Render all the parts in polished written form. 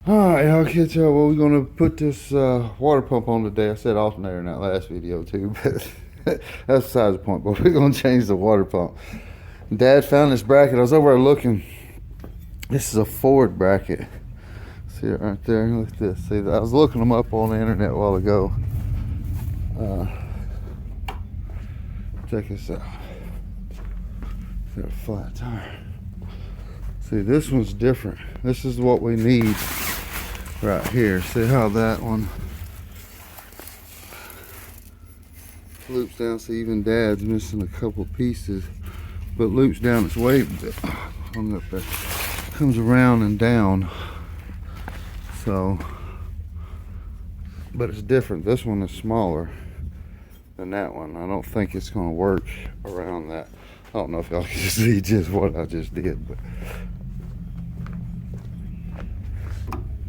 Alright, I'll catch y'all. Well, we're gonna put this water pump on today. I said alternator in that last video too, but that's besides the point. But we're gonna change the water pump. Dad found this bracket. I was over there looking. This is a Ford bracket. See it right there? Look at this. See, I was looking them up on the internet a while ago. Check this out. Got a flat tire. See, this one's different. This is what we need right here. See how that one loops down. See, even Dad's missing a couple pieces, but loops down its way. Hung up there. Comes around and down. So, but it's different. This one is smaller than that one. I don't think it's going to work around that. I don't know if y'all can see just what I just did, but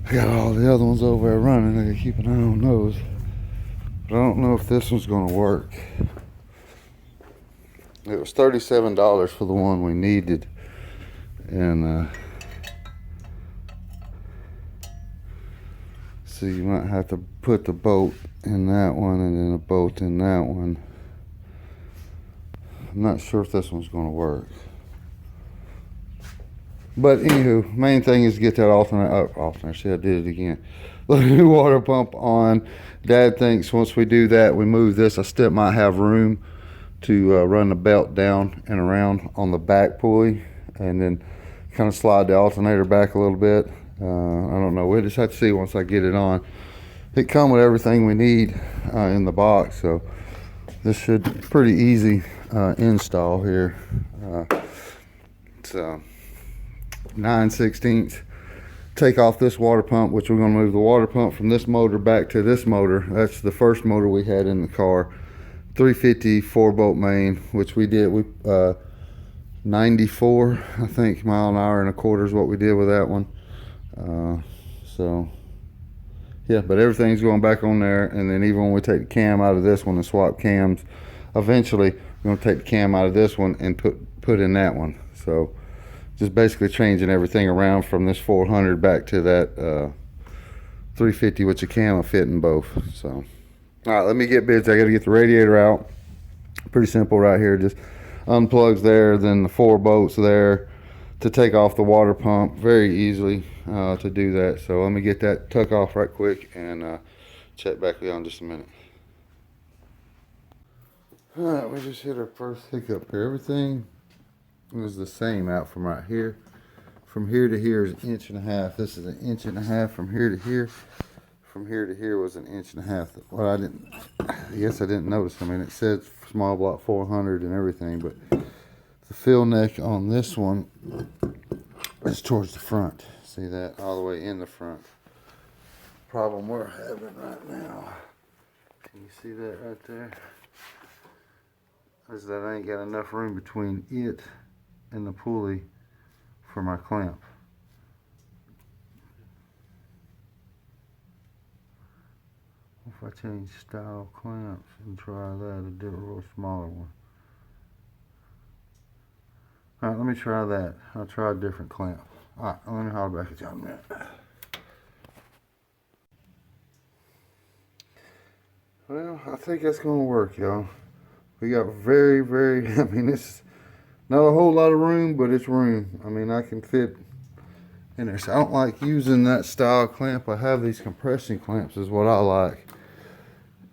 I got all the other ones over there running. I gotta keep an eye on those. But I don't know if this one's gonna work. It was $37 for the one we needed. And so you might have to put the bolt in that one and then a bolt in that one. I'm not sure if this one's gonna work. But anywho, main thing is to get that alternator. See, I did it again. The new water pump on. Dad thinks once we do that, we move this. I still might have room to run the belt down and around on the back pulley, and then kind of slide the alternator back a little bit. I don't know. We'll just have to see once I get it on. It comes with everything we need in the box, so this should be pretty easy install here. It's 9/16 take off this water pump, which we're going to move the water pump from this motor back to this motor. That's the first motor we had in the car, 350 4-bolt main, which we did. We 94 I think mile an hour and a quarter is what we did with that one. So yeah, but everything's going back on there. And then even when we take the cam out of this one and swap cams, eventually we're going to take the cam out of this one and put in that one. So just basically changing everything around from this 400 back to that 350, which a cam will fit in both. So, all right, let me get busy. I got to get the radiator out. Pretty simple right here. Just unplugs there, then the 4 bolts there to take off the water pump. Very easily to do that. So let me get that tuck off right quick and check back with you in just a minute. All right, we just hit our first hiccup here. Everything was the same out from right here. From here to here is 1.5 inches. This is 1.5 inches from here to here. From here to here was 1.5 inches. Well, I guess I didn't notice. I mean, it said small block 400 and everything, but the fill neck on this one is towards the front. See that? All the way in the front. Problem we're having right now. Can you see that right there? Is that I ain't got enough room between it and the pulley for my clamp. If I change style clamps and try that, a real smaller one. Alright, let me try that. I'll try a different clamp. Alright, let me holler back at y'all in a minute. Well, I think that's gonna work, y'all. We got very, I mean, this is not a whole lot of room, but it's room. I mean, I can fit in there. So I don't like using that style clamp. I have these compression clamps is what I like.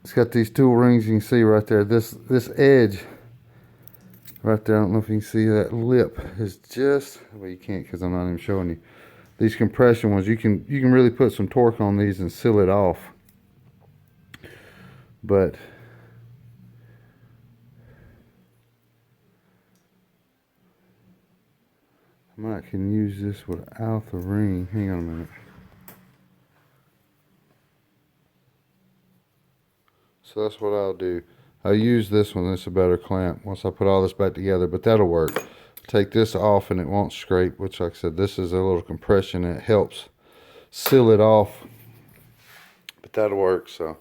It's got these tool rings you can see right there. This edge right there, I don't know if you can see that lip is just, well, you can't because I'm not even showing you. These compression ones, you can really put some torque on these and seal it off. But I might can use this without the ring. Hang on a minute. So that's what I'll do. I'll use this one. This is a better clamp once I put all this back together, but that'll work. Take this off and it won't scrape, which like I said, this is a little compression and it helps seal it off. But that'll work, so.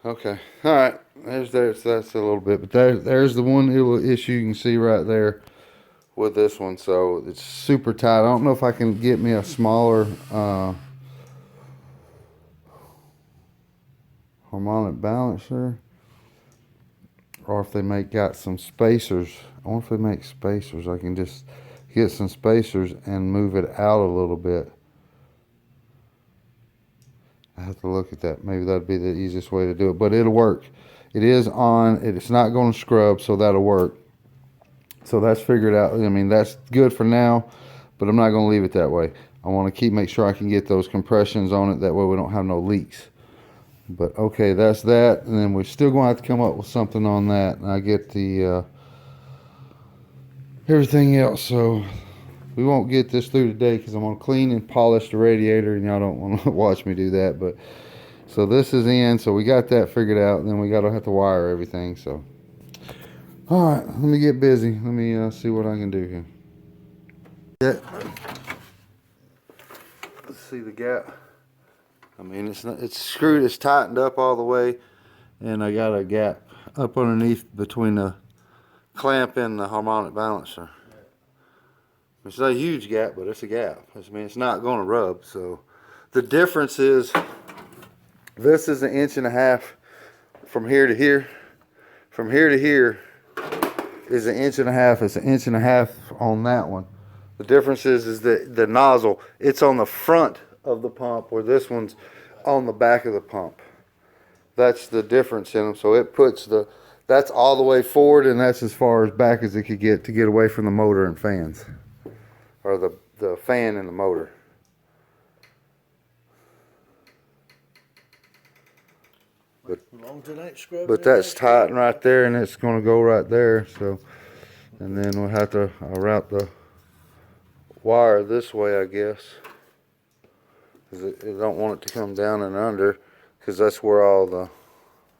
Okay, all right, that's a little bit, but there's the one little issue you can see right there with this one, so it's super tight. I don't know if I can get me a smaller harmonic balancer, or if they got some spacers. I wonder if they make spacers. I can just get some spacers and move it out a little bit. I have to look at that. Maybe that'd be the easiest way to do it, but it'll work. It is on. It's not going to scrub, so that'll work. So that's figured out. I mean, that's good for now, but I'm not going to leave it that way. I want to make sure I can get those compressions on it. That way we don't have no leaks. But okay, that's that. And then we're still going to have to come up with something on that. And I get the everything else. So we won't get this through today because I'm going to clean and polish the radiator, and y'all don't want to watch me do that. But so this is in. So we got that figured out. And then we got to have to wire everything. So all right, let me get busy. Let me see what I can do here. Yeah. Let's see the gap. I mean, it's screwed, it's tightened up all the way, and I got a gap up underneath between the clamp and the harmonic balancer. It's not a huge gap, but it's a gap. I mean, it's not going to rub. So the difference is, this is 1.5 inches from here to here. From here to here is 1.5 inches. It's 1.5 inches on that one. The difference is that the nozzle, it's on the front of the pump, where this one's on the back of the pump. That's the difference in them. So it puts that's all the way forward, and that's as far as back as it could get to get away from the motor and fans, or the fan and the motor. But that's tight right there, and it's going to go right there. So, and then we'll have to route the wire this way, I guess. I don't want it to come down and under, because that's where all the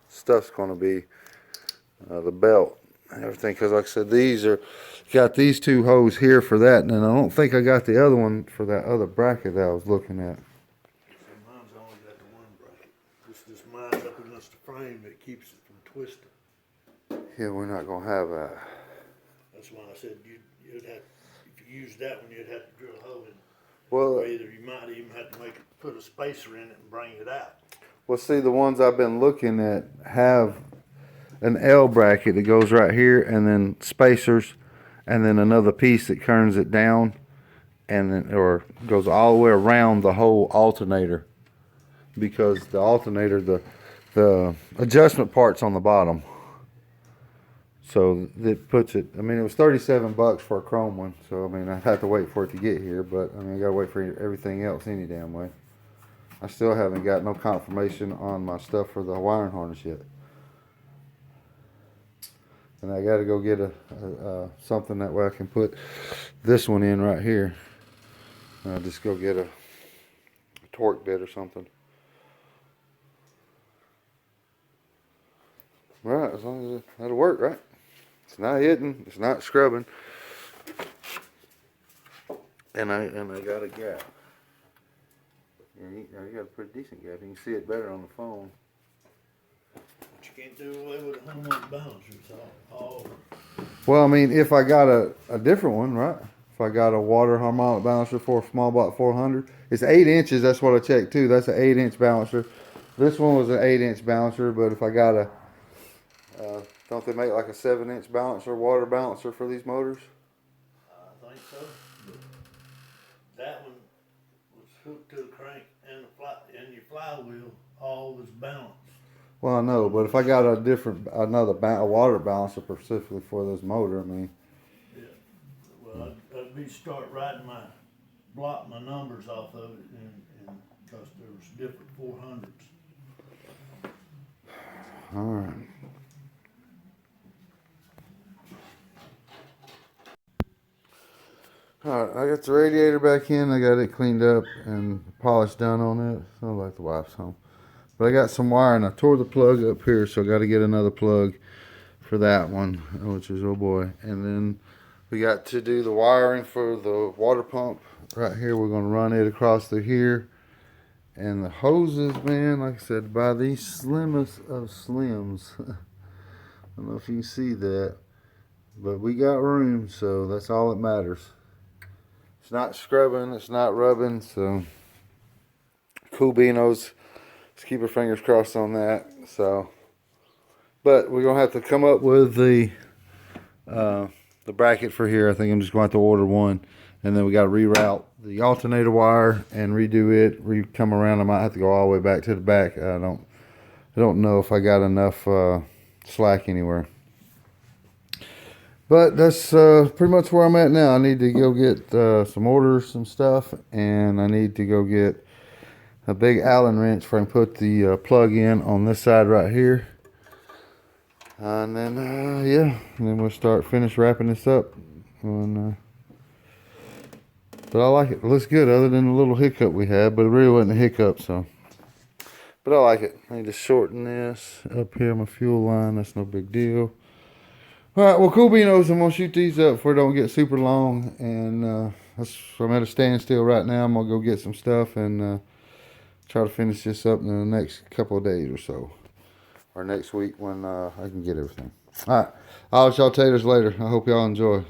stuff's going to be, the belt and everything. Because like I said, these got these two hoses here for that, and then I don't think I got the other one for that other bracket that I was looking at. So mine's only got the one bracket. This mine's up against the frame that keeps it from twisting. Yeah, we're not going to have that. That's why I said you'd have, if you use that one, you'd have to drill a hole in it. Well, or either you might even have to put a spacer in it and bring it out. Well, see, the ones I've been looking at have an L bracket that goes right here, and then spacers, and then another piece that turns it down, and then or goes all the way around the whole alternator, because the alternator, the adjustment part's on the bottom. So it puts it, I mean, it was $37 for a chrome one. So, I mean, I'd have to wait for it to get here. But, I mean, I got to wait for everything else any damn way. I still haven't got no confirmation on my stuff for the wiring harness yet. And I got to go get something that way I can put this one in right here. I'll just go get a torque bit or something. Right, as long as that'll work, right? It's not hitting, it's not scrubbing, and I got a gap. You got a pretty decent gap. You can see it better on the phone. But you can't do away with a harmonic balancer. It's all over. Well, I mean, if I got a different one, right? If I got a water harmonic balancer for a small block 400, it's 8 inches. That's what I checked too. That's an 8-inch balancer. This one was an 8-inch balancer, but if I got a don't they make like a 7-inch balancer, water balancer for these motors? I think so. But that one was hooked to the crank and your flywheel all was balanced. Well, I know, but if I got a water balancer specifically for this motor, I mean. Yeah. Well, I'd be start writing block my numbers off of it, and because there was different 400s. All right. Alright, I got the radiator back in. I got it cleaned up and polished done on it. Sounds like the wife's home. But I got some wire, and I tore the plug up here, so I got to get another plug for that one, which is, oh boy. And then we got to do the wiring for the water pump right here. We're going to run it across through here. And the hoses, man, like I said, by these slimmest of slims. I don't know if you can see that. But we got room, so that's all that matters. It's not scrubbing, it's not rubbing, so cool beanos. Let's keep our fingers crossed on that. So, but we're gonna have to come up with the bracket for here. I think I'm just going to have to order one, and then we got to reroute the alternator wire and redo it. Come around. I might have to go all the way back to the back. I don't know if I got enough slack anywhere. But that's pretty much where I'm at now. I need to go get some orders, some stuff, and I need to go get a big Allen wrench for I can put the plug in on this side right here. And then, yeah, and then we'll finish wrapping this up. And, but I like it. It looks good other than the little hiccup we had, but it really wasn't a hiccup, so. But I like it. I need to shorten this up here, my fuel line. That's no big deal. All right, well, cool beanos. I'm going to shoot these up before it don't get super long. And I'm at a standstill right now. I'm going to go get some stuff and try to finish this up in the next couple of days or so. Or next week when I can get everything. All right, I'll let y'all taters later. I hope y'all enjoy.